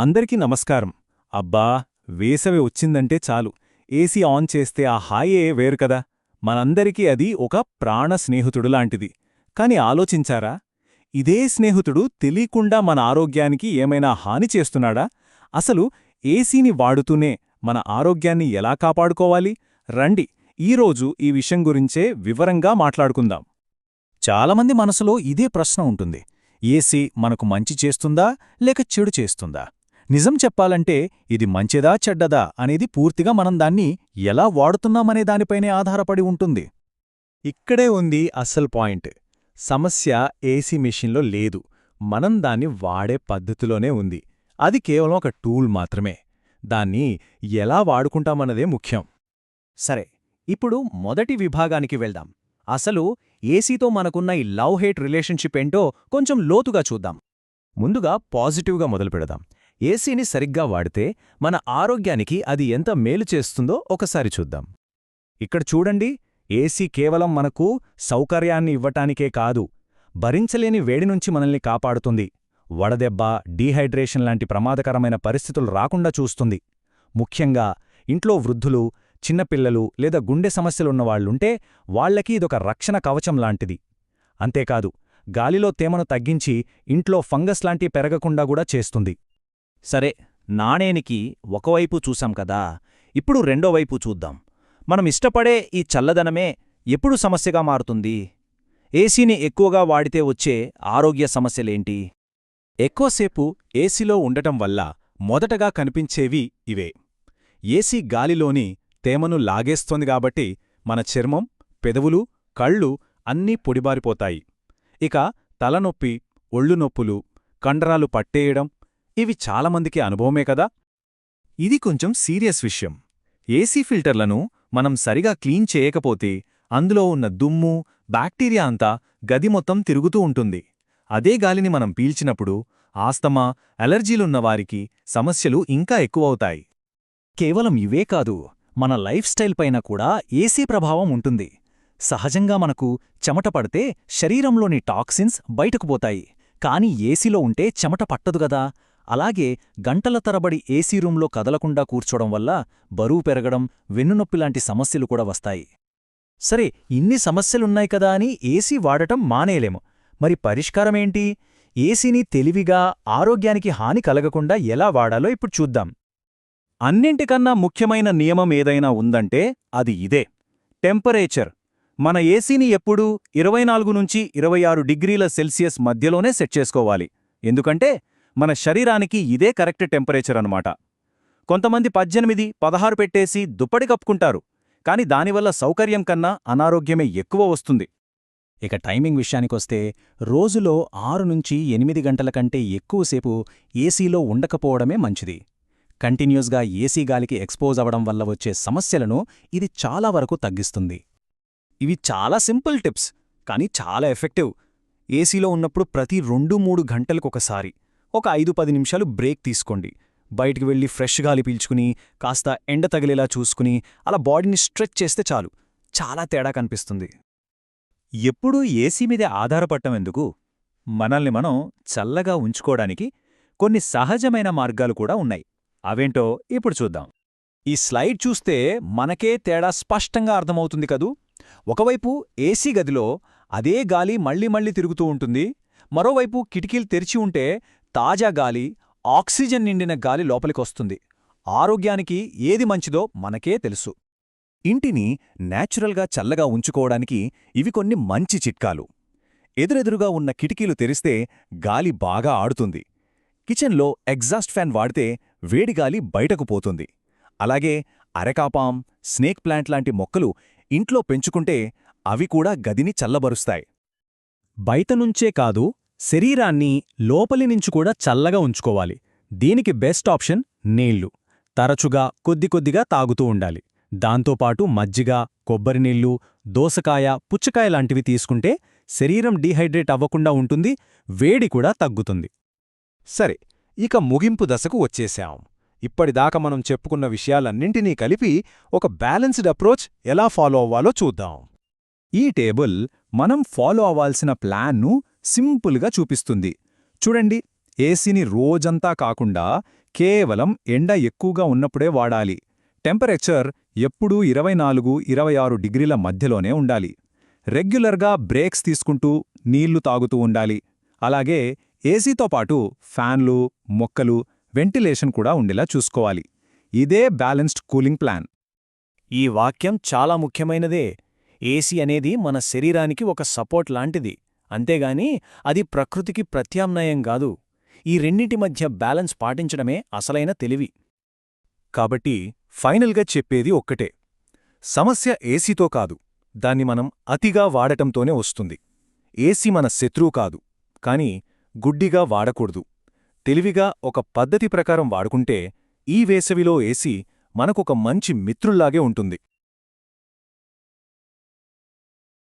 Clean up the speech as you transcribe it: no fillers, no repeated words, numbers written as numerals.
అందరికీ నమస్కారం. అబ్బా, వేసవి వచ్చిందంటే చాలు ఏసీ ఆన్ చేస్తే ఆ హాయే వేరు కదా. మనందరికీ అది ఒక ప్రాణ స్నేహితుడులాంటిది. కాని ఆలోచించారా, ఇదే స్నేహితుడు తెలీకుండా మన ఆరోగ్యానికి ఏమైనా హాని చేస్తున్నాడా? అసలు ఏసీని వాడుతూనే మన ఆరోగ్యాన్ని ఎలా కాపాడుకోవాలి? రండి, ఈరోజు ఈ విషయం గురించే వివరంగా మాట్లాడుకుందాం. చాలామంది మనసులో ఇదే ప్రశ్న ఉంటుంది. ఏసీ మనకు మంచి చేస్తుందా లేక చెడు చేస్తుందా? నిజం చెప్పాలంటే ఇది మంచిదా చెడ్డదా అనేది పూర్తిగా మనం దాన్ని ఎలా వాడుతున్నామనే దానిపైనే ఆధారపడి ఉంటుంది. ఇక్కడే ఉంది అస్సలు పాయింట్. సమస్య ఏసీ మెషిన్లో లేదు, మనం దాన్ని వాడే పద్ధతిలోనే ఉంది. అది కేవలం ఒక టూల్ మాత్రమే. దాన్ని ఎలా వాడుకుంటామన్నదే ముఖ్యం. సరే, ఇప్పుడు మొదటి విభాగానికి వెళ్దాం. అసలు ఏసీతో మనకున్న ఈ లవ్ హేట్ రిలేషన్షిప్ ఏంటో కొంచెం లోతుగా చూద్దాం. ముందుగా పాజిటివ్గా మొదలుపెడదాం. ఏసీని సరిగ్గా వాడితే మన ఆరోగ్యానికి అది ఎంత మేలు చేస్తుందో ఒకసారి చూద్దాం. ఇక్కడ చూడండి, ఏసీ కేవలం మనకు సౌకర్యాన్ని ఇవ్వటానికే కాదు, భరించలేని వేడినుంచి మనల్ని కాపాడుతుంది. వడదెబ్బ, డీహైడ్రేషన్ లాంటి ప్రమాదకరమైన పరిస్థితులు రాకుండా చూస్తుంది. ముఖ్యంగా ఇంట్లో వృద్ధులు, చిన్నపిల్లలు లేదా గుండె సమస్యలున్నవాళ్లుంటే వాళ్లకి ఇదొక రక్షణ కవచం లాంటిది. అంతేకాదు, గాలిలో తేమను తగ్గించి ఇంట్లో ఫంగస్ లాంటి పెరగకుండా కూడా చేస్తుంది. సరే, నాణేనికి ఒకవైపు చూసాం కదా, ఇప్పుడు రెండో వైపు చూద్దాం. మనం ఇష్టపడే ఈ చల్లదనమే ఎప్పుడు సమస్యగా మారుతుంది? ఏసీని ఎక్కువగా వాడితే వచ్చే ఆరోగ్య సమస్యలేంటి? ఎక్కువసేపు ఏసీలో ఉండటం వల్ల మొదటగా కనిపించేవి ఇవే. ఏసీ గాలిలోని తేమను లాగేస్తోంది కాబట్టి మన చర్మం, పెదవులు, కళ్ళు అన్నీ పొడిబారిపోతాయి. ఇక తలనొప్పి, ఒళ్ళు నొప్పులు, కండరాలు పట్టేయడం ఇవి చాలామందికి అనుభవమే కదా. ఇది కొంచెం సీరియస్ విషయం. ఏసీ ఫిల్టర్లను మనం సరిగా క్లీన్ చేయకపోతే అందులో ఉన్న దుమ్ము, బ్యాక్టీరియా అంతా గది మొత్తం తిరుగుతూ ఉంటుంది. అదే గాలిని మనం పీల్చినప్పుడు ఆస్తమా, అలర్జీలున్నవారికి సమస్యలు ఇంకా ఎక్కువవుతాయి. కేవలం ఇవే కాదు, మన లైఫ్ స్టైల్ పైన కూడా ఏసీ ప్రభావం ఉంటుంది. సహజంగా మనకు చెమట పడితే శరీరంలోని టాక్సిన్స్ బయటకు పోతాయి. కాని ఏసీలో ఉంటే చెమట పట్టదు గదా. అలాగే గంటల తరబడి ఏసీ రూంలో కదలకుండా కూర్చోడం వల్ల బరువు పెరగడం, వెన్నునొప్పిలాంటి సమస్యలు కూడా వస్తాయి. సరే, ఇన్ని సమస్యలున్నాయి కదా అని ఏసీ వాడటం మానేయలేము. మరి పరిష్కారమేంటి? ఏసీని తెలివిగా, ఆరోగ్యానికి హాని కలగకుండా ఎలా వాడాలో ఇప్పుడు చూద్దాం. అన్నింటికన్నా ముఖ్యమైన నియమం ఏదైనా ఉందంటే అది ఇదే: టెంపరేచర్. మన ఏసీని ఎప్పుడూ 24 నుంచి 26 డిగ్రీల సెల్సియస్ మధ్యలోనే సెట్ చేసుకోవాలి. ఎందుకంటే మన శరీరానికి ఇదే కరెక్ట్ టెంపరేచర్ అన్నమాట. కొంతమంది 18, 16 పెట్టేసి దుప్పటి కప్పుకుంటారు, కాని దానివల్ల సౌకర్యం కన్నా అనారోగ్యమే ఎక్కువ వస్తుంది. ఇక టైమింగ్ విషయానికొస్తే రోజులో 6 నుంచి 8 గంటల కంటే ఎక్కువసేపు ఏసీలో ఉండకపోవడమే మంచిది. కంటిన్యూస్గా ఏసీ గాలికి ఎక్స్పోజ్ అవడం వల్ల వచ్చే సమస్యలను ఇది చాలా వరకు తగ్గిస్తుంది. ఇవి చాలా సింపుల్ టిప్స్, కానీ చాలా ఎఫెక్టివ్. ఏసీలో ఉన్నప్పుడు ప్రతి 2-3 గంటలకొకసారి ఒక 5-10 నిమిషాలు బ్రేక్ తీసుకోండి. బయటికి వెళ్ళి ఫ్రెష్ గాలి పీల్చుకుని, కాస్త ఎండ తగిలేలా చూసుకుని అలా బాడీని స్ట్రెచ్ చేస్తే చాలు, చాలా తేడా కనిపిస్తుంది. ఎప్పుడూ ఏసీ మీదే ఆధారపడటం ఎందుకు? మనల్ని మనం చల్లగా ఉంచుకోవడానికి కొన్ని సహజమైన మార్గాలు కూడా ఉన్నాయి. అవేంటో ఇప్పుడు చూద్దాం. ఈ స్లైడ్ చూస్తే మనకే తేడా స్పష్టంగా అర్థమవుతుంది కదూ. ఒకవైపు ఏసీ గదిలో అదే గాలి మళ్ళీ మళ్ళీ తిరుగుతూ ఉంటుంది. మరోవైపు కిటికీలు తెరిచి ఉంటే తాజా గాలి, ఆక్సిజన్ నిండిన గాలి లోపలికొస్తుంది. ఆరోగ్యానికి ఏది మంచిదో మనకే తెలుసు. ఇంటిని నేచురల్గా చల్లగా ఉంచుకోవడానికి ఇవి కొన్ని మంచి చిట్కాలు. ఎదురెదురుగా ఉన్న కిటికీలు తెరిస్తే గాలి బాగా ఆడుతుంది. కిచెన్లో ఎగ్జాస్ట్ ఫ్యాన్ వాడితే వేడిగాలి బయటకు పోతుంది. అలాగే అరెకాపాం, స్నేక్ ప్లాంట్ లాంటి మొక్కలు ఇంట్లో పెంచుకుంటే అవి కూడా గదిని చల్లబరుస్తాయి. బయటనుంచే కాదు, శరీరాన్ని లోపలినుంచి చల్లగా ఉంచుకోవాలి. దీనికి బెస్ట్ ఆప్షన్ నీళ్లు. తరచుగా కొద్దిగా తాగుతూ ఉండాలి. దాంతోపాటు మజ్జిగ, కొబ్బరినీళ్లు, దోసకాయ, పుచ్చకాయ లాంటివి తీసుకుంటే శరీరం డీహైడ్రేట్ అవ్వకుండా ఉంటుంది, వేడి కూడా తగ్గుతుంది. సరే, ఇక ముగింపు దశకు వచ్చేశాం. ఇప్పటిదాకా మనం చెప్పుకున్న విషయాలన్నింటినీ కలిపి ఒక బ్యాలెన్స్డ్ అప్రోచ్ ఎలా ఫాలో అవ్వాలో చూద్దాం. ఈ టేబుల్ మనం ఫాలో అవ్వాల్సిన ప్లాన్ను సింపుల్గా చూపిస్తుంది. చూడండి, ఏసీని రోజంతా కాకుండా కేవలం ఎండ ఎక్కువగా ఉన్నప్పుడే వాడాలి. టెంపరేచర్ ఎప్పుడూ 24–26 డిగ్రీల మధ్యలోనే ఉండాలి. రెగ్యులర్గా బ్రేక్స్ తీసుకుంటూ నీళ్లు తాగుతూ ఉండాలి. అలాగే ఏసీతో పాటు ఫ్యాన్లు, మొక్కలు, వెంటిలేషన్ కూడా ఉండేలా చూసుకోవాలి. ఇదే బ్యాలెన్స్డ్ కూలింగ్ ప్లాన్. ఈ వాక్యం చాలా ముఖ్యమైనదే. ఏసీ అనేది మన శరీరానికి ఒక సపోర్ట్ లాంటిది, అంతేగాని అది ప్రకృతికి ప్రత్యామ్నాయం కాదు. ఈ రెండింటి మధ్య బ్యాలెన్స్ పాటించడమే అసలైన తెలివి. కాబట్టి ఫైనల్గా చెప్పేది ఒక్కటే. సమస్య ఏసీతో కాదు, దాన్ని మనం అతిగా వాడటంతోనే వస్తుంది. ఏసీ మన శత్రువు కాదు, కాని గుడ్డిగా వాడకూడదు. తెలివిగా ఒక పద్ధతి ప్రకారం వాడుకుంటే ఈ వేసవిలో ఏసీ మనకొక మంచి మిత్రుల్లాగే ఉంటుంది.